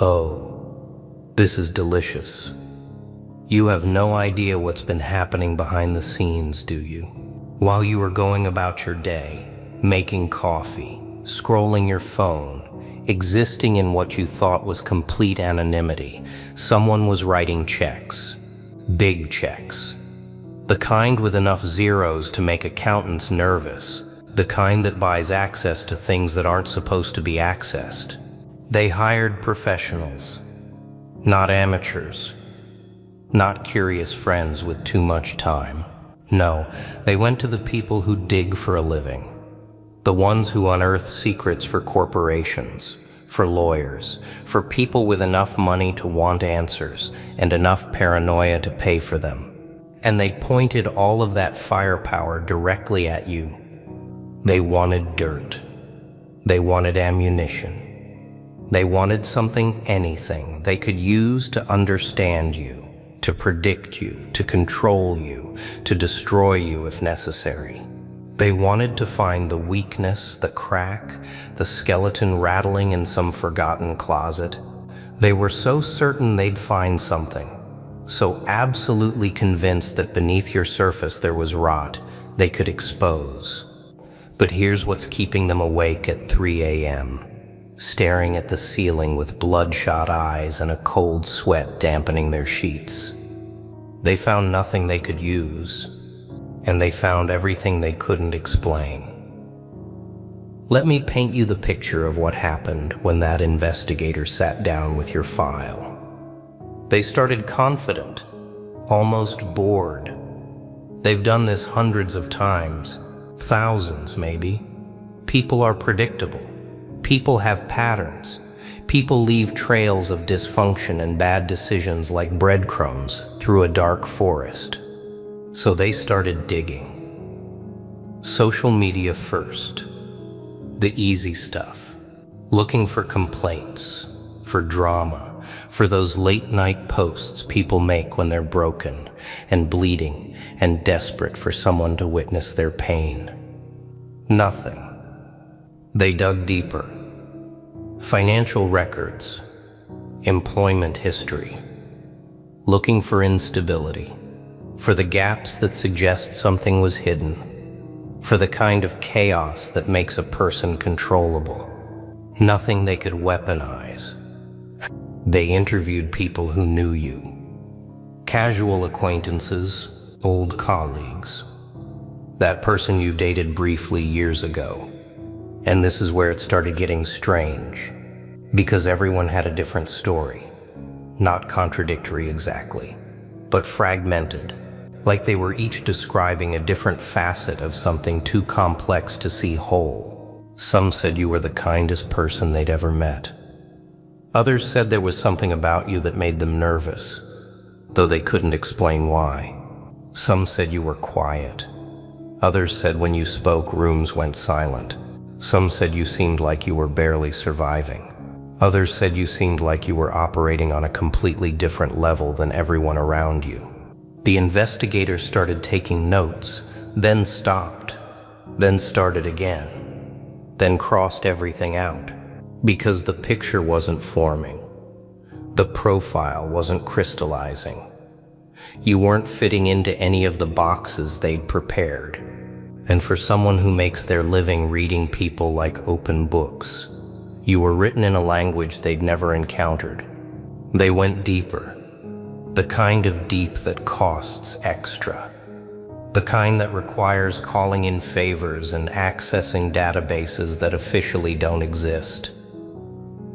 Oh, this is delicious. You have no idea what's been happening behind the scenes, do you? While you were going about your day, making coffee, scrolling your phone, existing in what you thought was complete anonymity, someone was writing checks. Big checks. The kind with enough zeros to make accountants nervous. The kind that buys access to things that aren't supposed to be accessed. They hired professionals, not amateurs, not curious friends with too much time. No, they went to the people who dig for a living, the ones who unearth secrets for corporations, for lawyers, for people with enough money to want answers and enough paranoia to pay for them. And they pointed all of that firepower directly at you. They wanted dirt. They wanted ammunition. They wanted anything they could use to understand you, to predict you, to control you, to destroy you if necessary. They wanted to find the weakness, the crack, the skeleton rattling in some forgotten closet. They were so certain they'd find something, so absolutely convinced that beneath your surface there was rot they could expose. But here's what's keeping them awake at 3 a.m., staring at the ceiling with bloodshot eyes and a cold sweat dampening their sheets. They found nothing they could use, and they found everything they couldn't explain. Let me paint you the picture of what happened when that investigator sat down with your file. They started confident, almost bored. They've done this hundreds of times, thousands maybe. People are predictable. People have patterns. People leave trails of dysfunction and bad decisions like breadcrumbs through a dark forest. So they started digging. Social media first. The easy stuff. Looking for complaints, for drama, for those late-night posts people make when they're broken and bleeding and desperate for someone to witness their pain. Nothing. They dug deeper. Financial records, employment history, looking for instability, for the gaps that suggest something was hidden, for the kind of chaos that makes a person controllable. Nothing they could weaponize. They interviewed people who knew you, casual acquaintances, old colleagues, that person you dated briefly years ago. And this is where it started getting strange, because everyone had a different story. Not contradictory exactly, but fragmented, like they were each describing a different facet of something too complex to see whole. Some said you were the kindest person they'd ever met. Others said there was something about you that made them nervous, though they couldn't explain why. Some said you were quiet. Others said when you spoke, rooms went silent. Some said you seemed like you were barely surviving. Others said you seemed like you were operating on a completely different level than everyone around you. The investigator started taking notes, then stopped, then started again, then crossed everything out, because the picture wasn't forming. The profile wasn't crystallizing. You weren't fitting into any of the boxes they'd prepared. And for someone who makes their living reading people like open books, you were written in a language they'd never encountered. They went deeper, the kind of deep that costs extra, the kind that requires calling in favors and accessing databases that officially don't exist.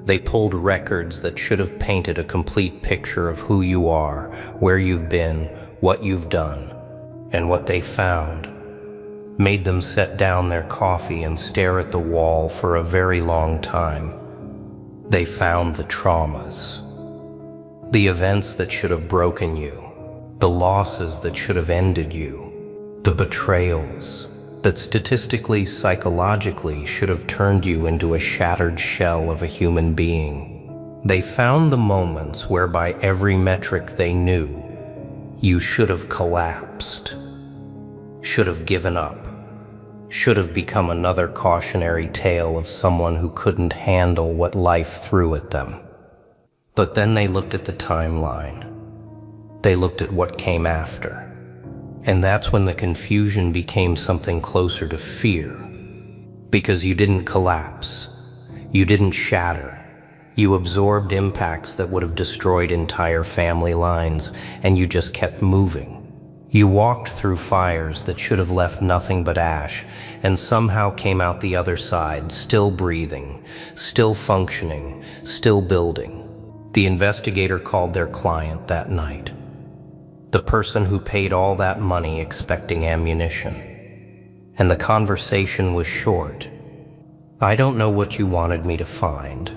They pulled records that should have painted a complete picture of who you are, where you've been, what you've done, and what they found made them set down their coffee and stare at the wall for a very long time. They found the traumas, the events that should have broken you, the losses that should have ended you, the betrayals that statistically, psychologically should have turned you into a shattered shell of a human being. They found the moments where by every metric they knew, you should have collapsed, should have given up, should have become another cautionary tale of someone who couldn't handle what life threw at them. But then they looked at the timeline. They looked at what came after. And that's when the confusion became something closer to fear. Because you didn't collapse. You didn't shatter. You absorbed impacts that would have destroyed entire family lines, and you just kept moving. You walked through fires that should have left nothing but ash, and somehow came out the other side, still breathing, still functioning, still building. The investigator called their client that night. The person who paid all that money expecting ammunition. And the conversation was short. "I don't know what you wanted me to find,"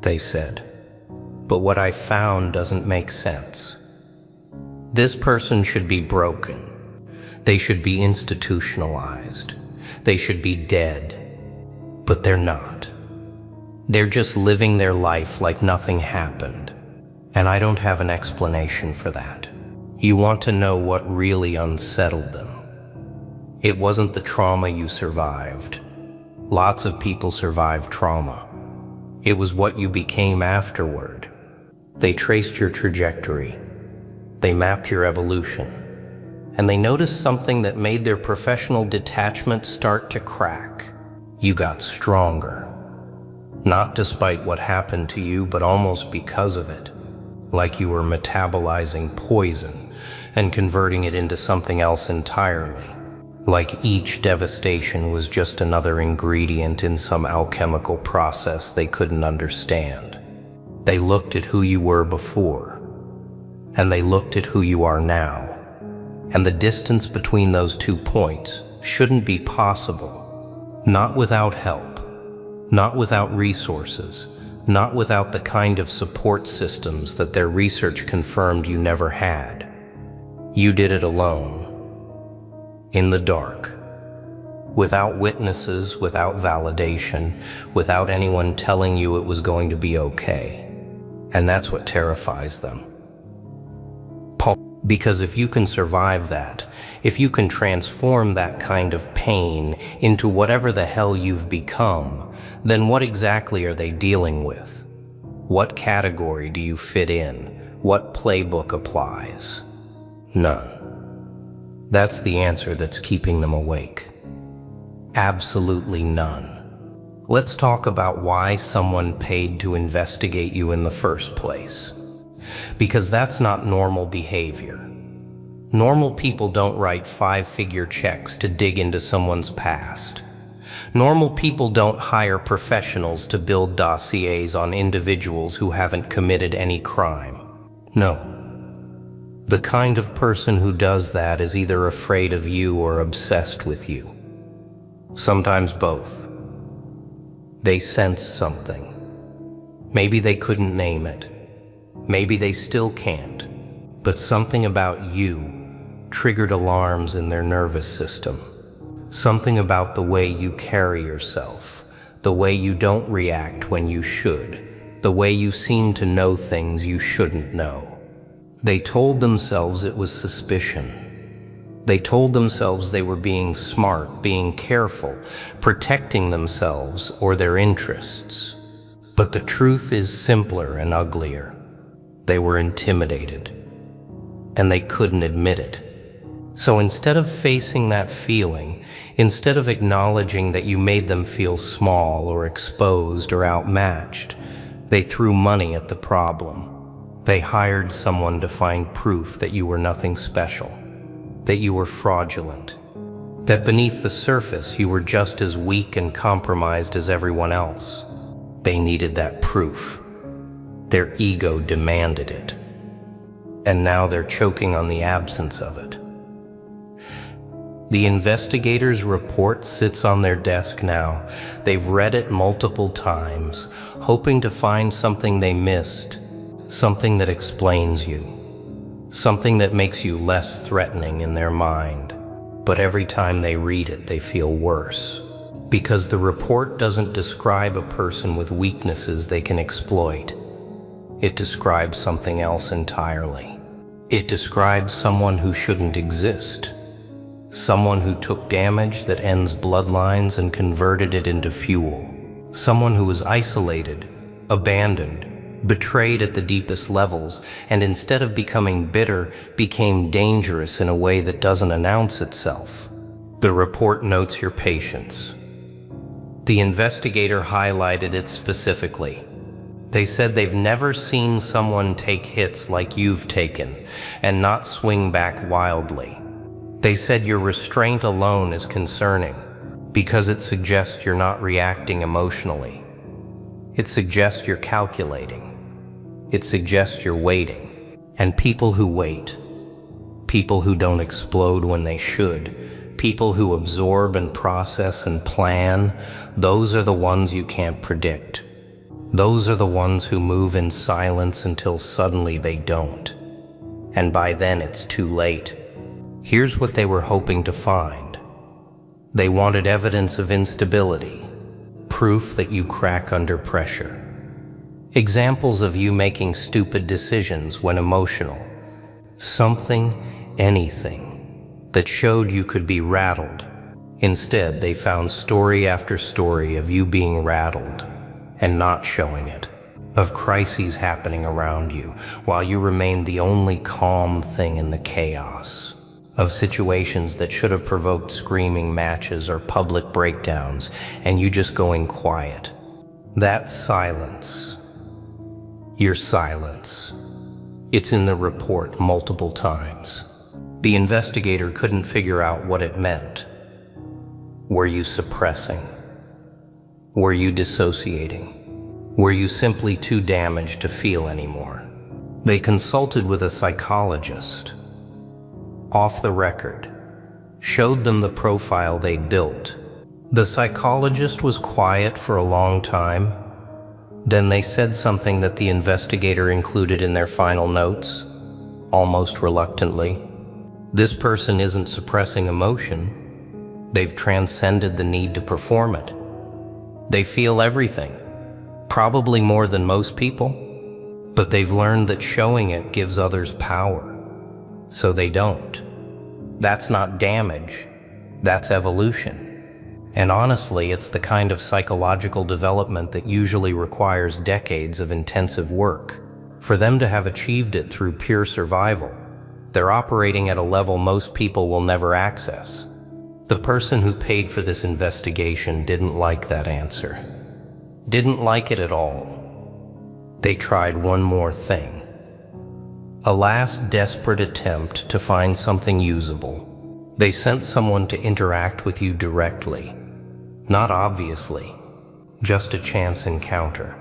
they said, "but what I found doesn't make sense. This person should be broken. They should be institutionalized. They should be dead. But they're not. They're just living their life like nothing happened. And I don't have an explanation for that." You want to know what really unsettled them. It wasn't the trauma you survived. Lots of people survive trauma. It was what you became afterward. They traced your trajectory. They mapped your evolution. And they noticed something that made their professional detachment start to crack. You got stronger. Not despite what happened to you, but almost because of it. Like you were metabolizing poison and converting it into something else entirely. Like each devastation was just another ingredient in some alchemical process they couldn't understand. They looked at who you were before, and they looked at who you are now. And the distance between those 2 points shouldn't be possible. Not without help, not without resources, not without the kind of support systems that their research confirmed you never had. You did it alone, in the dark, without witnesses, without validation, without anyone telling you it was going to be okay. And that's what terrifies them. Because if you can survive that, if you can transform that kind of pain into whatever the hell you've become, then what exactly are they dealing with? What category do you fit in? What playbook applies? None. That's the answer that's keeping them awake. Absolutely none. Let's talk about why someone paid to investigate you in the first place. Because that's not normal behavior. Normal people don't write 5-figure checks to dig into someone's past. Normal people don't hire professionals to build dossiers on individuals who haven't committed any crime. No. The kind of person who does that is either afraid of you or obsessed with you. Sometimes both. They sense something. Maybe they couldn't name it. Maybe they still can't. But something about you triggered alarms in their nervous system. Something about the way you carry yourself, the way you don't react when you should, the way you seem to know things you shouldn't know. They told themselves it was suspicion. They told themselves they were being smart, being careful, protecting themselves or their interests. But the truth is simpler and uglier. They were intimidated, and they couldn't admit it. So instead of facing that feeling, instead of acknowledging that you made them feel small or exposed or outmatched, they threw money at the problem. They hired someone to find proof that you were nothing special, that you were fraudulent, that beneath the surface you were just as weak and compromised as everyone else. They needed that proof. Their ego demanded it. And now they're choking on the absence of it. The investigator's report sits on their desk now. They've read it multiple times, hoping to find something they missed, something that explains you, something that makes you less threatening in their mind. But every time they read it, they feel worse. Because the report doesn't describe a person with weaknesses they can exploit. It describes something else entirely. It describes someone who shouldn't exist. Someone who took damage that ends bloodlines and converted it into fuel. Someone who was isolated, abandoned, betrayed at the deepest levels, and instead of becoming bitter, became dangerous in a way that doesn't announce itself. The report notes your patience. The investigator highlighted it specifically. They said they've never seen someone take hits like you've taken and not swing back wildly. They said your restraint alone is concerning because it suggests you're not reacting emotionally. It suggests you're calculating. It suggests you're waiting. And people who wait, people who don't explode when they should, people who absorb and process and plan, those are the ones you can't predict. Those are the ones who move in silence until suddenly they don't. And by then it's too late. Here's what they were hoping to find. They wanted evidence of instability, proof that you crack under pressure. Examples of you making stupid decisions when emotional. Something, anything, that showed you could be rattled. Instead, they found story after story of you being rattled and not showing it, of crises happening around you while you remained the only calm thing in the chaos, of situations that should have provoked screaming matches or public breakdowns and you just going quiet. That silence, your silence, it's in the report multiple times. The investigator couldn't figure out what it meant. Were you suppressing? Were you dissociating? Were you simply too damaged to feel anymore? They consulted with a psychologist. Off the record, showed them the profile they'd built. The psychologist was quiet for a long time. Then they said something that the investigator included in their final notes, almost reluctantly. This person isn't suppressing emotion. They've transcended the need to perform it. They feel everything, probably more than most people, but they've learned that showing it gives others power, so they don't. That's not damage, that's evolution. And honestly, it's the kind of psychological development that usually requires decades of intensive work. For them to have achieved it through pure survival, they're operating at a level most people will never access. The person who paid for this investigation didn't like that answer. Didn't like it at all. They tried one more thing. A last desperate attempt to find something usable. They sent someone to interact with you directly. Not obviously, just a chance encounter.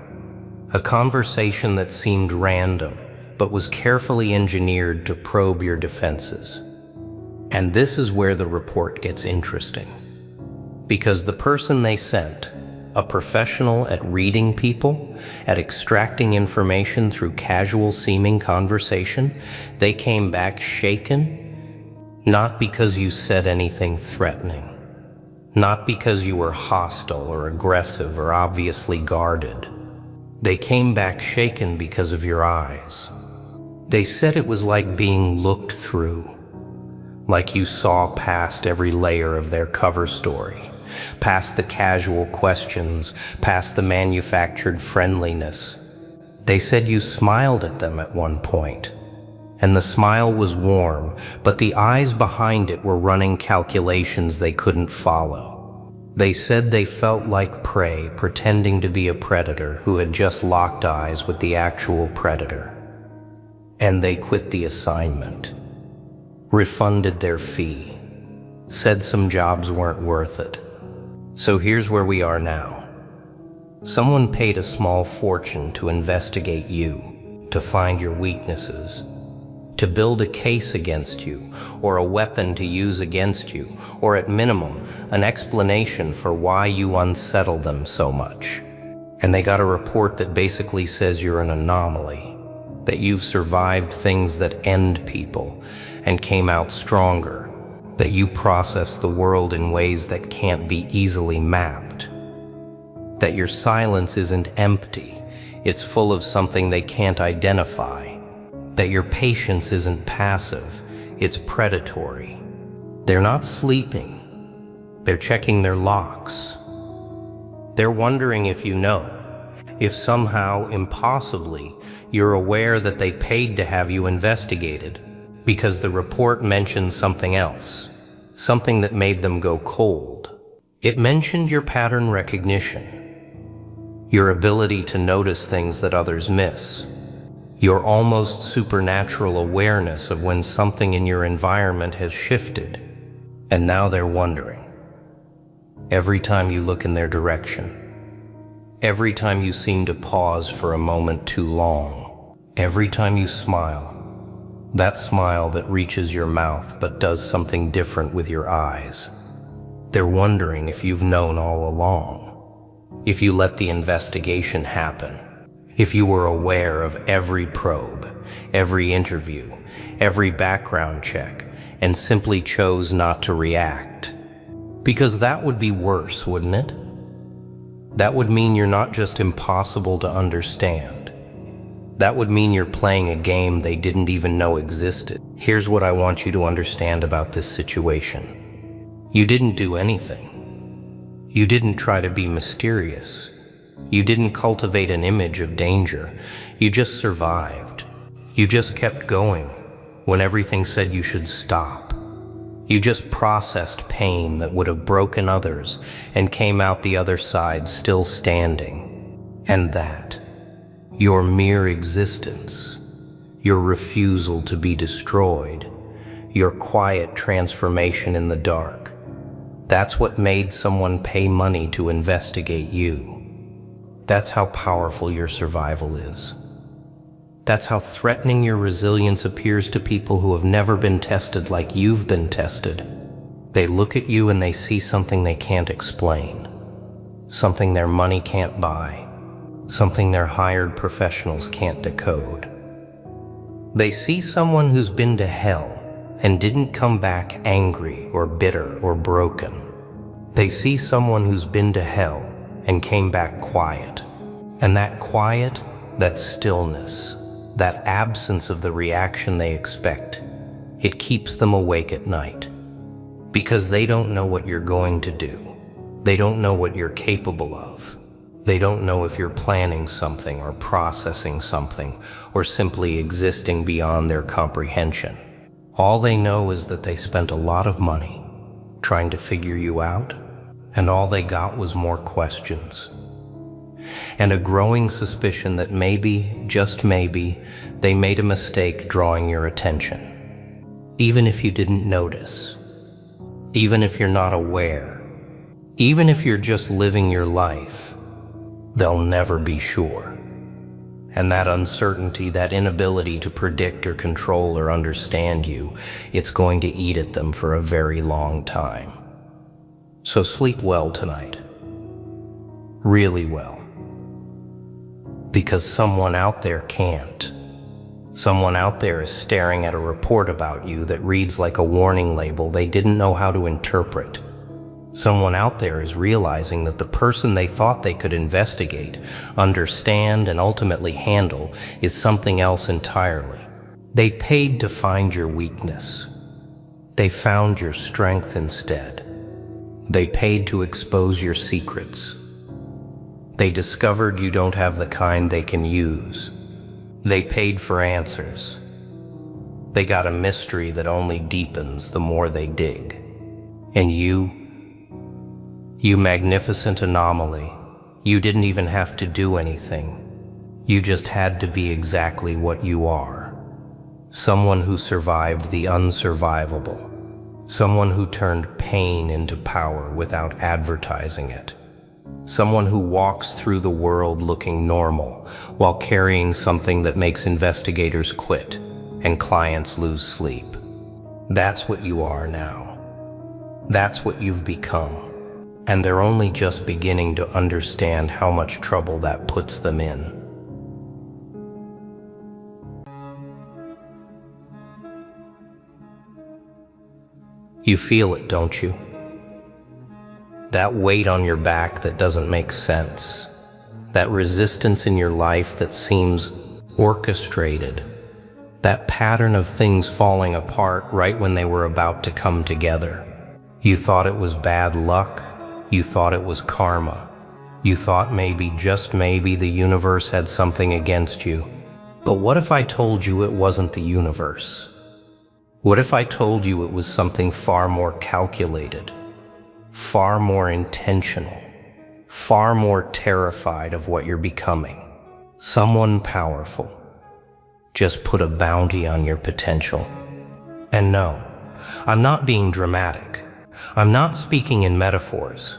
A conversation that seemed random, but was carefully engineered to probe your defenses. And this is where the report gets interesting. Because the person they sent, a professional at reading people, at extracting information through casual-seeming conversation, they came back shaken, not because you said anything threatening, not because you were hostile or aggressive or obviously guarded. They came back shaken because of your eyes. They said it was like being looked through. Like you saw past every layer of their cover story, past the casual questions, past the manufactured friendliness. They said you smiled at them at one point, and the smile was warm, but the eyes behind it were running calculations they couldn't follow. They said they felt like prey pretending to be a predator who had just locked eyes with the actual predator. And they quit the assignment. Refunded their fee, said some jobs weren't worth it. So here's where we are now. Someone paid a small fortune to investigate you, to find your weaknesses, to build a case against you, or a weapon to use against you, or at minimum, an explanation for why you unsettle them so much. And they got a report that basically says you're an anomaly, that you've survived things that end people, and came out stronger, that you process the world in ways that can't be easily mapped, that your silence isn't empty, it's full of something they can't identify, that your patience isn't passive, it's predatory. They're not sleeping, they're checking their locks. They're wondering if you know, If somehow, impossibly, you're aware that they paid to have you investigated because the report mentioned something else, something that made them go cold. It mentioned your pattern recognition, your ability to notice things that others miss, your almost supernatural awareness of when something in your environment has shifted, and now they're wondering. Every time you look in their direction, every time you seem to pause for a moment too long, every time you smile, that smile that reaches your mouth but does something different with your eyes, they're wondering if you've known all along, if you let the investigation happen, if you were aware of every probe, every interview, every background check, and simply chose not to react. Because that would be worse, wouldn't it? That would mean you're not just impossible to understand. That would mean you're playing a game they didn't even know existed. Here's what I want you to understand about this situation. You didn't do anything. You didn't try to be mysterious. You didn't cultivate an image of danger. You just survived. You just kept going when everything said you should stop. You just processed pain that would have broken others and came out the other side still standing. And that, your mere existence, your refusal to be destroyed, your quiet transformation in the dark, that's what made someone pay money to investigate you. That's how powerful your survival is. That's how threatening your resilience appears to people who have never been tested like you've been tested. They look at you and they see something they can't explain, something their money can't buy, something their hired professionals can't decode. They see someone who's been to hell and didn't come back angry or bitter or broken. They see someone who's been to hell and came back quiet. And that quiet, that stillness, that absence of the reaction they expect, it keeps them awake at night. Because they don't know what you're going to do. They don't know what you're capable of. They don't know if you're planning something or processing something or simply existing beyond their comprehension. All they know is that they spent a lot of money trying to figure you out, and all they got was more questions. And a growing suspicion that maybe, just maybe, they made a mistake drawing your attention. Even if you didn't notice, even if you're not aware, even if you're just living your life, they'll never be sure. And that uncertainty, that inability to predict or control or understand you, it's going to eat at them for a very long time. So sleep well tonight. Really well. Because someone out there can't. Someone out there is staring at a report about you that reads like a warning label they didn't know how to interpret. Someone out there is realizing that the person they thought they could investigate, understand, and ultimately handle is something else entirely. They paid to find your weakness. They found your strength instead. They paid to expose your secrets. They discovered you don't have the kind they can use. They paid for answers. They got a mystery that only deepens the more they dig. And you magnificent anomaly, you didn't even have to do anything. You just had to be exactly what you are. Someone who survived the unsurvivable. Someone who turned pain into power without advertising it. Someone who walks through the world looking normal while carrying something that makes investigators quit and clients lose sleep. That's what you are now. That's what you've become. And they're only just beginning to understand how much trouble that puts them in. You feel it, don't you? That weight on your back that doesn't make sense. That resistance in your life that seems orchestrated. That pattern of things falling apart right when they were about to come together. You thought it was bad luck. You thought it was karma. You thought maybe, just maybe, the universe had something against you. But what if I told you it wasn't the universe? What if I told you it was something far more calculated, far more intentional, far more terrified of what you're becoming? Someone powerful. Just put a bounty on your potential. And no, I'm not being dramatic. I'm not speaking in metaphors.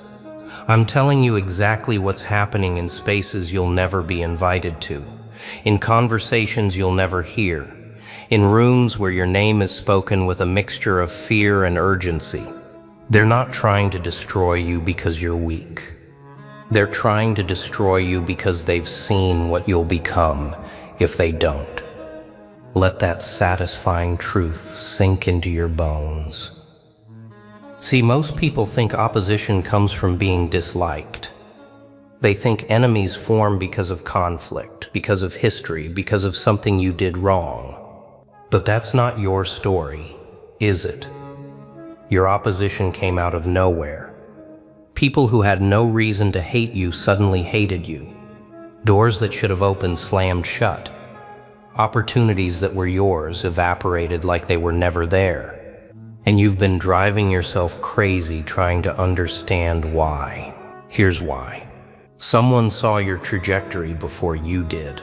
I'm telling you exactly what's happening in spaces you'll never be invited to, in conversations you'll never hear, in rooms where your name is spoken with a mixture of fear and urgency. They're not trying to destroy you because you're weak. They're trying to destroy you because they've seen what you'll become if they don't. Let that satisfying truth sink into your bones. See, most people think opposition comes from being disliked. They think enemies form because of conflict, because of history, because of something you did wrong. But that's not your story, is it? Your opposition came out of nowhere. People who had no reason to hate you suddenly hated you. Doors that should have opened slammed shut. Opportunities that were yours evaporated like they were never there. And you've been driving yourself crazy trying to understand why. Here's why. Someone saw your trajectory before you did.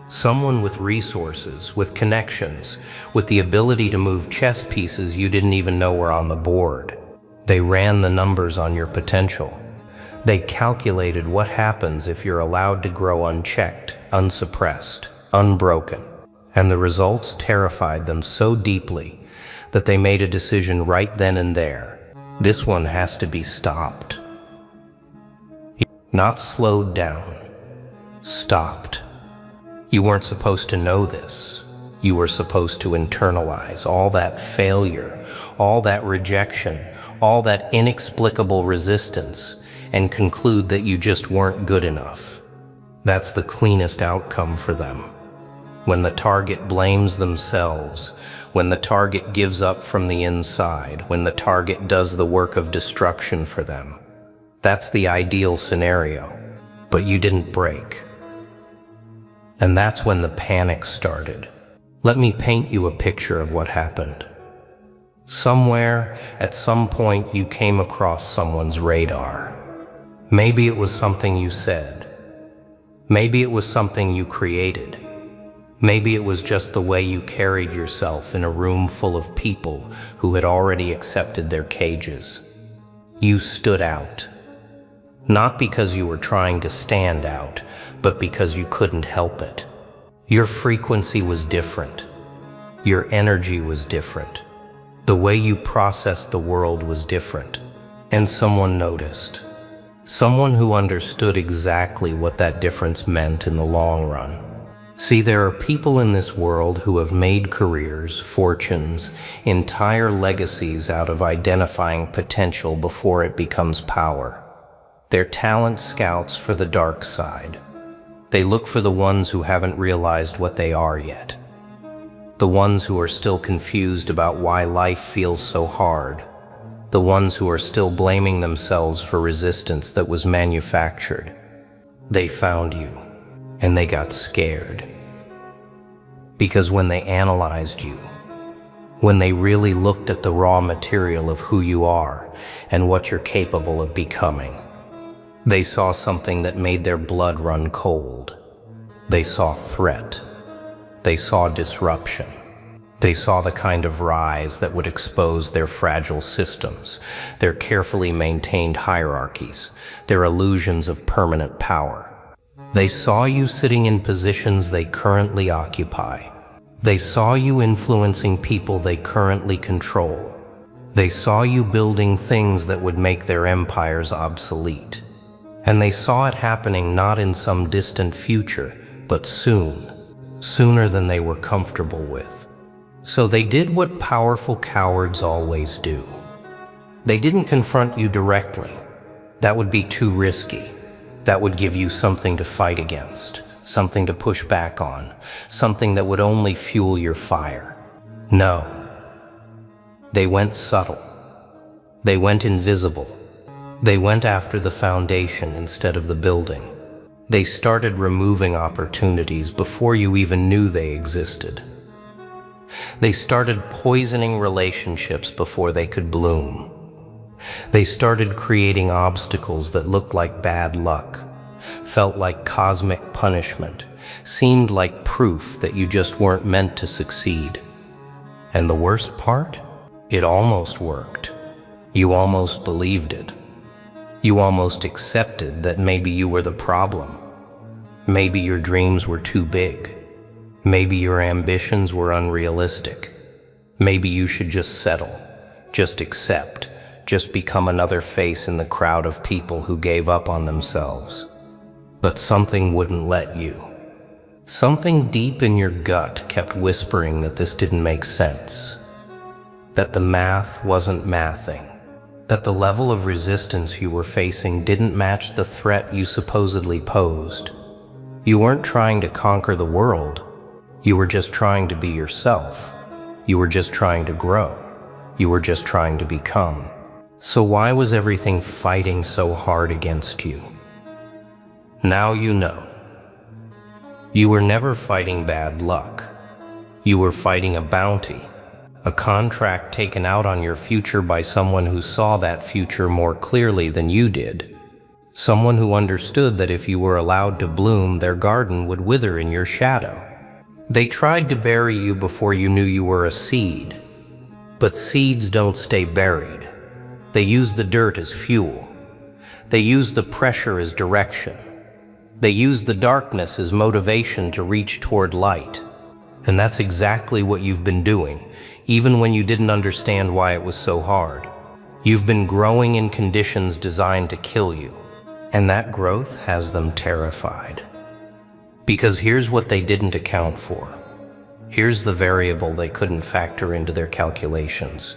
Someone with resources, with connections, with the ability to move chess pieces you didn't even know were on the board. They ran the numbers on your potential. They calculated what happens if you're allowed to grow unchecked, unsuppressed, unbroken. And the results terrified them so deeply that they made a decision right then and there. This one has to be stopped. Not slowed down, stopped. You weren't supposed to know this. You were supposed to internalize all that failure, all that rejection, all that inexplicable resistance, and conclude that you just weren't good enough. That's the cleanest outcome for them. When the target blames themselves, when the target gives up from the inside, when the target does the work of destruction for them. That's the ideal scenario, but you didn't break. And that's when the panic started. Let me paint you a picture of what happened. Somewhere, at some point, you came across someone's radar. Maybe it was something you said. Maybe it was something you created. Maybe it was just the way you carried yourself in a room full of people who had already accepted their cages. You stood out. Not because you were trying to stand out, but because you couldn't help it. Your frequency was different. Your energy was different. The way you processed the world was different. And someone noticed. Someone who understood exactly what that difference meant in the long run. See, there are people in this world who have made careers, fortunes, entire legacies out of identifying potential before it becomes power. They're talent scouts for the dark side. They look for the ones who haven't realized what they are yet. The ones who are still confused about why life feels so hard. The ones who are still blaming themselves for resistance that was manufactured. They found you. And they got scared. Because when they analyzed you, when they really looked at the raw material of who you are and what you're capable of becoming, they saw something that made their blood run cold. They saw threat. They saw disruption. They saw the kind of rise that would expose their fragile systems, their carefully maintained hierarchies, their illusions of permanent power. They saw you sitting in positions they currently occupy. They saw you influencing people they currently control. They saw you building things that would make their empires obsolete. And they saw it happening not in some distant future, but soon, sooner than they were comfortable with. So they did what powerful cowards always do. They didn't confront you directly. That would be too risky. That would give you something to fight against, something to push back on, something that would only fuel your fire. No. They went subtle. They went invisible. They went after the foundation instead of the building. They started removing opportunities before you even knew they existed. They started poisoning relationships before they could bloom. They started creating obstacles that looked like bad luck, felt like cosmic punishment, seemed like proof that you just weren't meant to succeed. And the worst part? It almost worked. You almost believed it. You almost accepted that maybe you were the problem. Maybe your dreams were too big. Maybe your ambitions were unrealistic. Maybe you should just settle, just accept, just become another face in the crowd of people who gave up on themselves. But something wouldn't let you. Something deep in your gut kept whispering that this didn't make sense, that the math wasn't mathing, that the level of resistance you were facing didn't match the threat you supposedly posed. You weren't trying to conquer the world. You were just trying to be yourself. You were just trying to grow. You were just trying to become. So why was everything fighting so hard against you? Now you know. You were never fighting bad luck. You were fighting a bounty, a contract taken out on your future by someone who saw that future more clearly than you did. Someone who understood that if you were allowed to bloom, their garden would wither in your shadow. They tried to bury you before you knew you were a seed. But seeds don't stay buried. They use the dirt as fuel. They use the pressure as direction. They use the darkness as motivation to reach toward light. And that's exactly what you've been doing, even when you didn't understand why it was so hard. You've been growing in conditions designed to kill you. And that growth has them terrified. Because here's what they didn't account for. Here's the variable they couldn't factor into their calculations.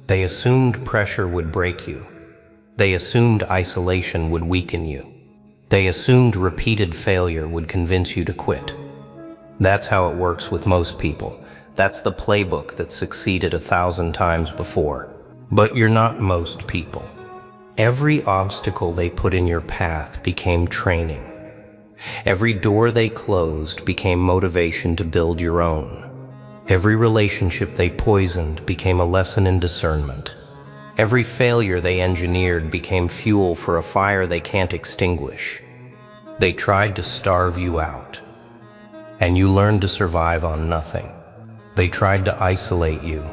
They assumed pressure would break you. They assumed isolation would weaken you. They assumed repeated failure would convince you to quit. That's how it works with most people. That's the playbook that succeeded 1,000 times before. But you're not most people. Every obstacle they put in your path became training. Every door they closed became motivation to build your own. Every relationship they poisoned became a lesson in discernment. Every failure they engineered became fuel for a fire they can't extinguish. They tried to starve you out, and you learned to survive on nothing. They tried to isolate you,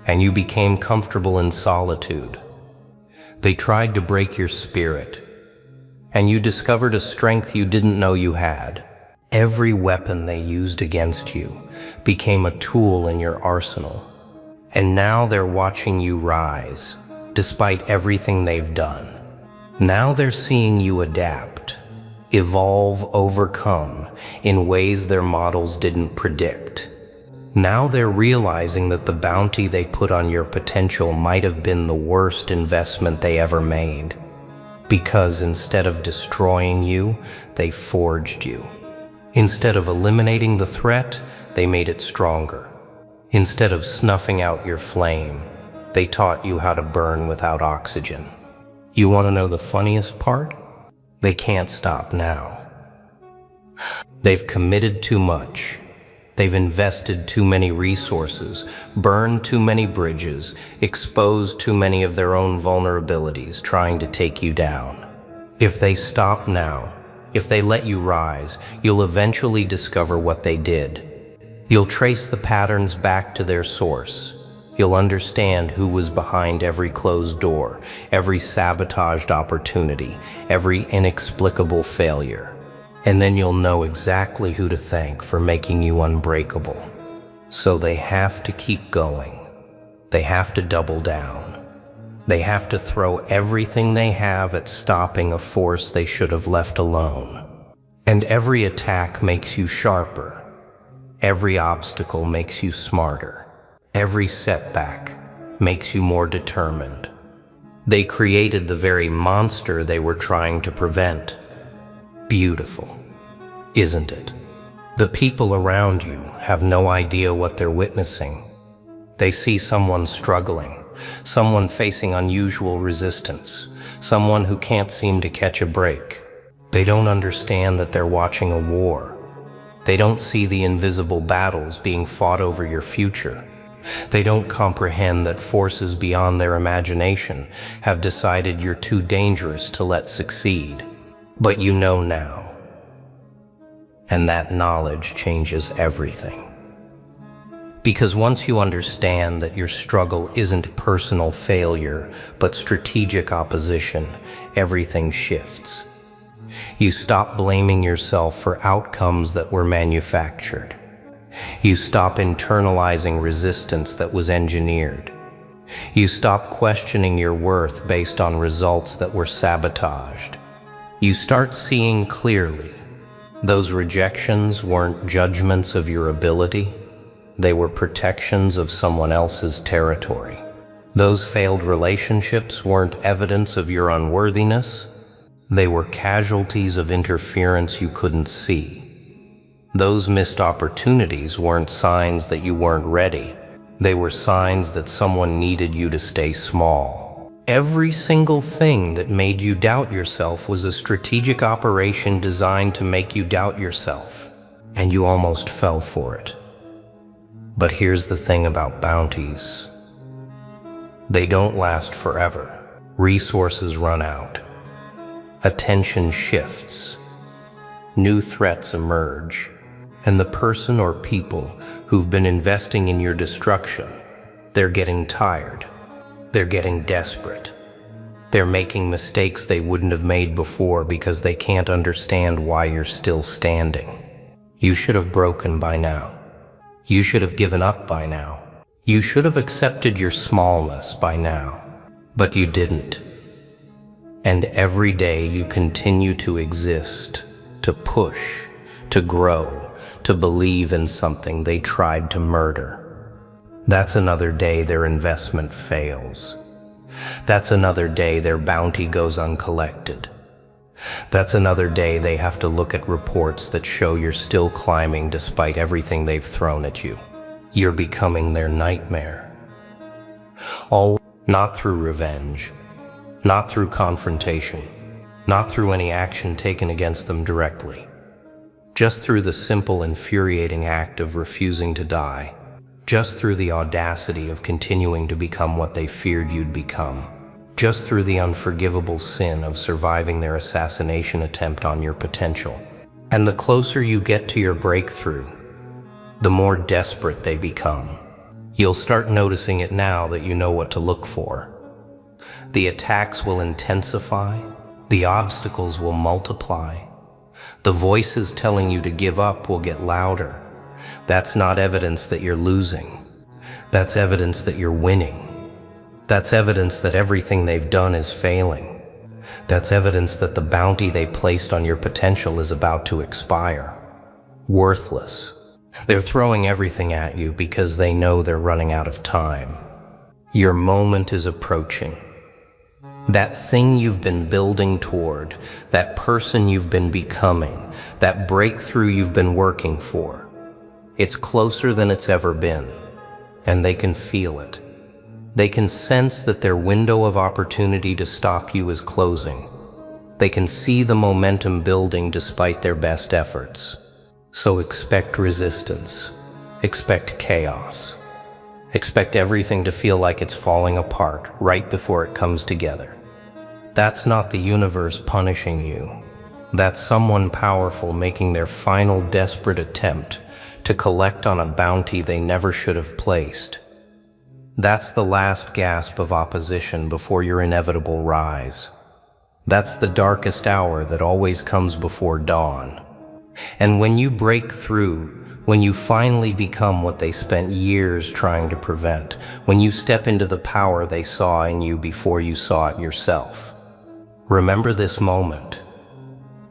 and you became comfortable in solitude. They tried to break your spirit, and you discovered a strength you didn't know you had. Every weapon they used against you became a tool in your arsenal. And now they're watching you rise, despite everything they've done. Now they're seeing you adapt, evolve, overcome in ways their models didn't predict. Now they're realizing that the bounty they put on your potential might have been the worst investment they ever made. Because instead of destroying you, they forged you. Instead of eliminating the threat, they made it stronger. Instead of snuffing out your flame, they taught you how to burn without oxygen. You want to know the funniest part? They can't stop now. They've committed too much. They've invested too many resources, burned too many bridges, exposed too many of their own vulnerabilities, trying to take you down. If they stop now, if they let you rise, you'll eventually discover what they did. You'll trace the patterns back to their source. You'll understand who was behind every closed door, every sabotaged opportunity, every inexplicable failure. And then you'll know exactly who to thank for making you unbreakable. So they have to keep going. They have to double down. They have to throw everything they have at stopping a force they should have left alone. And every attack makes you sharper. Every obstacle makes you smarter. Every setback makes you more determined. They created the very monster they were trying to prevent. Beautiful, isn't it? The people around you have no idea what they're witnessing. They see someone struggling, someone facing unusual resistance, someone who can't seem to catch a break. They don't understand that they're watching a war. They don't see the invisible battles being fought over your future. They don't comprehend that forces beyond their imagination have decided you're too dangerous to let succeed. But you know now. And that knowledge changes everything. Because once you understand that your struggle isn't personal failure, but strategic opposition, everything shifts. You stop blaming yourself for outcomes that were manufactured. You stop internalizing resistance that was engineered. You stop questioning your worth based on results that were sabotaged. You start seeing clearly. Those rejections weren't judgments of your ability. They were protections of someone else's territory. Those failed relationships weren't evidence of your unworthiness. They were casualties of interference you couldn't see. Those missed opportunities weren't signs that you weren't ready. They were signs that someone needed you to stay small. Every single thing that made you doubt yourself was a strategic operation designed to make you doubt yourself, and you almost fell for it. But here's the thing about bounties. They don't last forever. Resources run out. Attention shifts. New threats emerge. And the person or people who've been investing in your destruction, they're getting tired. They're getting desperate. They're making mistakes they wouldn't have made before because they can't understand why you're still standing. You should have broken by now. You should have given up by now. You should have accepted your smallness by now. But you didn't. And every day you continue to exist, to push, to grow, to believe in something they tried to murder. That's another day their investment fails. That's another day their bounty goes uncollected. That's another day they have to look at reports that show you're still climbing despite everything they've thrown at you. You're becoming their nightmare. All not through revenge, not through confrontation, not through any action taken against them directly. Just through the simple, infuriating act of refusing to die. Just through the audacity of continuing to become what they feared you'd become. Just through the unforgivable sin of surviving their assassination attempt on your potential. And the closer you get to your breakthrough, the more desperate they become. You'll start noticing it now that you know what to look for. The attacks will intensify. The obstacles will multiply. The voices telling you to give up will get louder. That's not evidence that you're losing. That's evidence that you're winning. That's evidence that everything they've done is failing. That's evidence that the bounty they placed on your potential is about to expire. Worthless. They're throwing everything at you because they know they're running out of time. Your moment is approaching. That thing you've been building toward, that person you've been becoming, that breakthrough you've been working for, it's closer than it's ever been, and they can feel it. They can sense that their window of opportunity to stop you is closing. They can see the momentum building despite their best efforts. So expect resistance. Expect chaos. Expect everything to feel like it's falling apart right before it comes together. That's not the universe punishing you. That's someone powerful making their final desperate attempt to collect on a bounty they never should have placed. That's the last gasp of opposition before your inevitable rise. That's the darkest hour that always comes before dawn. And when you break through, when you finally become what they spent years trying to prevent, when you step into the power they saw in you before you saw it yourself, remember this moment.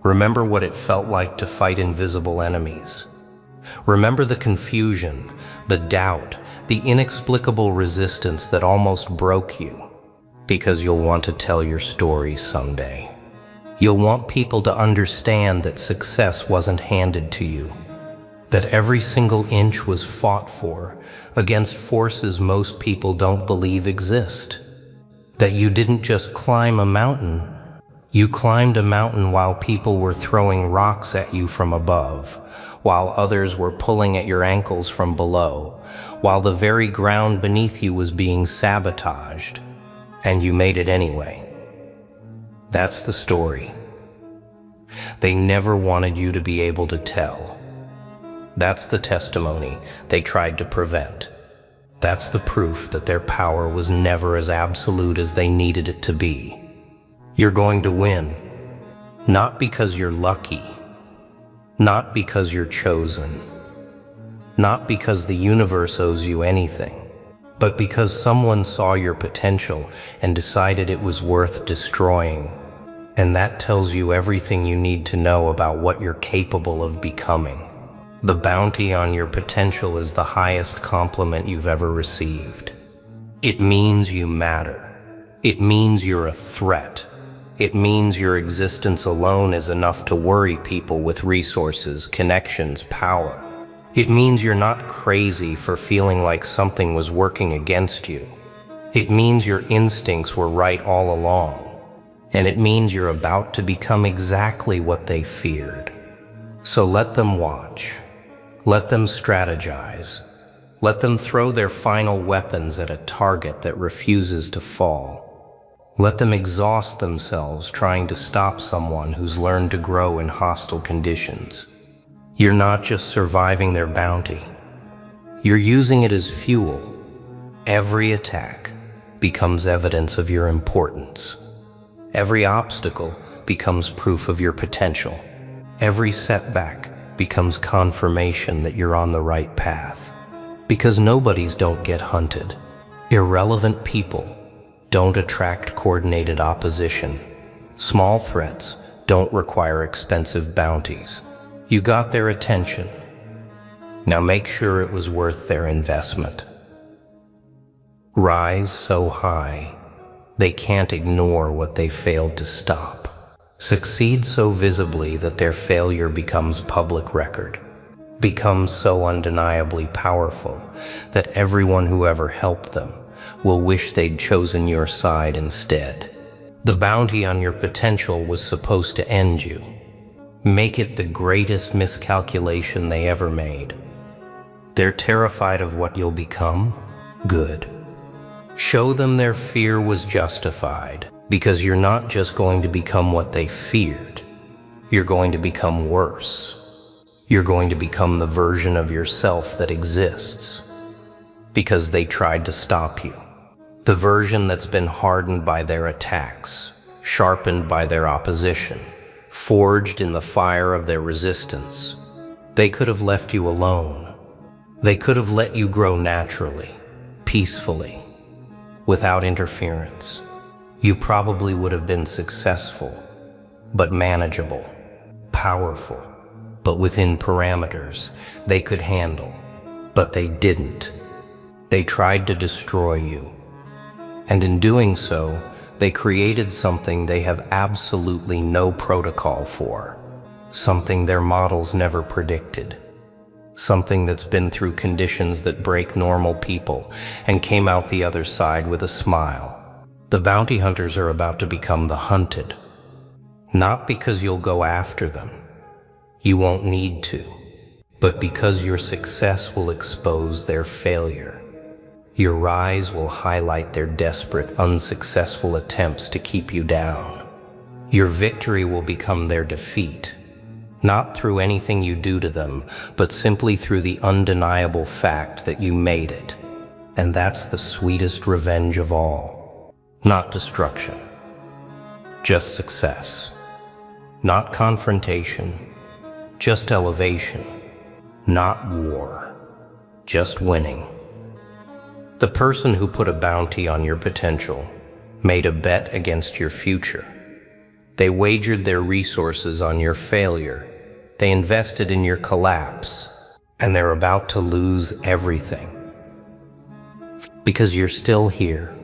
Remember what it felt like to fight invisible enemies. Remember the confusion, the doubt, the inexplicable resistance that almost broke you, because you'll want to tell your story someday. You'll want people to understand that success wasn't handed to you, that every single inch was fought for against forces most people don't believe exist. That you didn't just climb a mountain, you climbed a mountain while people were throwing rocks at you from above, while others were pulling at your ankles from below, while the very ground beneath you was being sabotaged, and you made it anyway. That's the story. They never wanted you to be able to tell. That's the testimony they tried to prevent. That's the proof that their power was never as absolute as they needed it to be. You're going to win, not because you're lucky, not because you're chosen, not because the universe owes you anything, but because someone saw your potential and decided it was worth destroying. And that tells you everything you need to know about what you're capable of becoming. The bounty on your potential is the highest compliment you've ever received. It means you matter. It means you're a threat. It means your existence alone is enough to worry people with resources, connections, power. It means you're not crazy for feeling like something was working against you. It means your instincts were right all along. And it means you're about to become exactly what they feared. So let them watch. Let them strategize. Let them throw their final weapons at a target that refuses to fall. Let them exhaust themselves trying to stop someone who's learned to grow in hostile conditions. You're not just surviving their bounty. You're using it as fuel. Every attack becomes evidence of your importance. Every obstacle becomes proof of your potential. Every setback becomes confirmation that you're on the right path. Because nobodies don't get hunted. Irrelevant people don't attract coordinated opposition. Small threats don't require expensive bounties. You got their attention. Now make sure it was worth their investment. Rise so high, they can't ignore what they failed to stop. Succeed so visibly that their failure becomes public record. Become so undeniably powerful that everyone who ever helped them will wish they'd chosen your side instead. The bounty on your potential was supposed to end you. Make it the greatest miscalculation they ever made. They're terrified of what you'll become? Good. Show them their fear was justified, because you're not just going to become what they feared. You're going to become worse. You're going to become the version of yourself that exists, because they tried to stop you. The version that's been hardened by their attacks, sharpened by their opposition, forged in the fire of their resistance. They could have left you alone. They could have let you grow naturally, peacefully, without interference. You probably would have been successful, but manageable, powerful, but within parameters they could handle. But they didn't. They tried to destroy you. And in doing so, they created something they have absolutely no protocol for. Something their models never predicted. Something that's been through conditions that break normal people and came out the other side with a smile. The bounty hunters are about to become the hunted. Not because you'll go after them. You won't need to. But because your success will expose their failure. Your rise will highlight their desperate, unsuccessful attempts to keep you down. Your victory will become their defeat. Not through anything you do to them, but simply through the undeniable fact that you made it. And that's the sweetest revenge of all. Not destruction. Just success. Not confrontation. Just elevation. Not war. Just winning. The person who put a bounty on your potential made a bet against your future. They wagered their resources on your failure. They invested in your collapse, and they're about to lose everything. Because you're still here,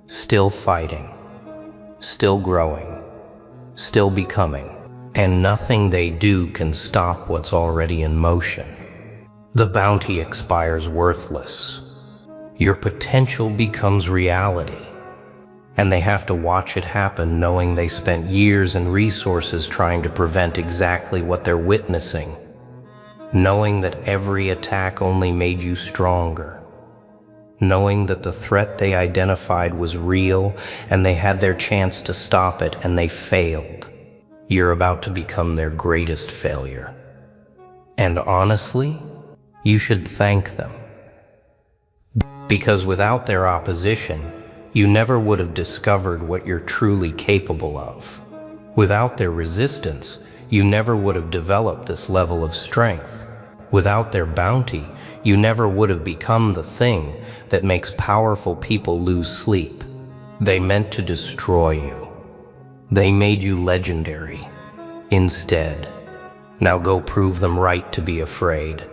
still fighting, still growing, still becoming, and nothing they do can stop what's already in motion. The bounty expires worthless. Your potential becomes reality. And they have to watch it happen knowing they spent years and resources trying to prevent exactly what they're witnessing. Knowing that every attack only made you stronger. Knowing that the threat they identified was real and they had their chance to stop it and they failed. You're about to become their greatest failure. And honestly, you should thank them. Because without their opposition, you never would have discovered what you're truly capable of. Without their resistance, you never would have developed this level of strength. Without their bounty, you never would have become the thing that makes powerful people lose sleep. They meant to destroy you. They made you legendary. Instead, now go prove them right to be afraid.